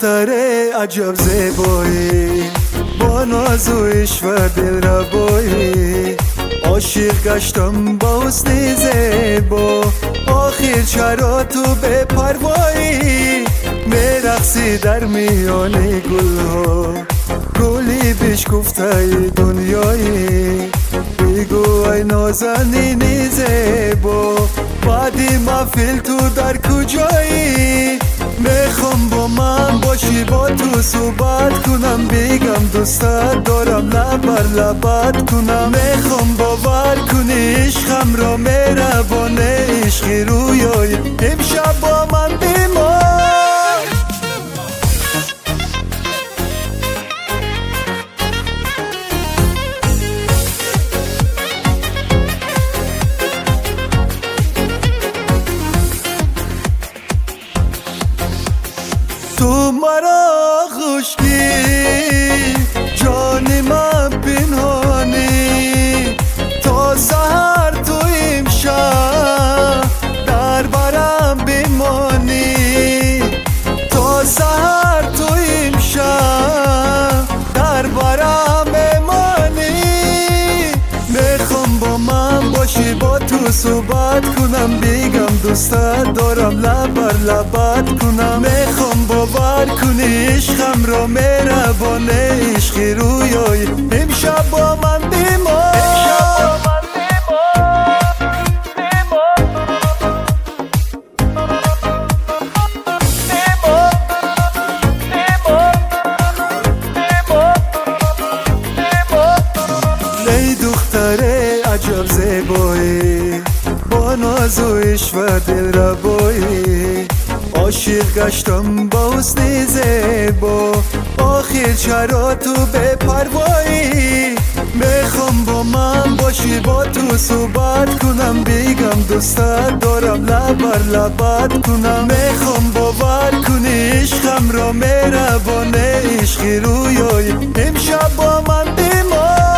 دختر عجب زیبایی، با ناز و عشق و دلربایی. عاشق گشتم با حسن زیبا، آخر چرا تو به پروایی؟ میرقصی در میان گلها، گلی بشکفته دنیایی. بگو ای نازنین زیبا، بعدی محفل تو در کجایی؟ میخوام با من باشی، با تو صحبت کنم، بگم دوستت دارم، لب بر لبت کنم. میخوام باور کنی عشقم را، مهربان عشقی رویای امشب با من بمان. تو مرا خوشگی، جان من پنهانی، تا سحر تو امشب در برم بمانی. تا سحر تو امشب در برم بمانی. میخوام با من باشی، با تو صحبت کنم، بگم دوستت دارم، لب بر لبت کنم. میخوام باور کنی عشقم را، مهربان عشقی رویای امشب با من بمان. ای دختر عجب زیبایی، با ناز و عشق و دلربایی. عاشق گشتم با حسن زیبا، آخر چرا تو به پروایی؟ میخوام با من باشی، با تو صحبت کنم، بگم دوستت دارم، لب بر لبت کنم. میخوام باور کنی عشقم را، مهربان عشقی رویای امشب با من بمان.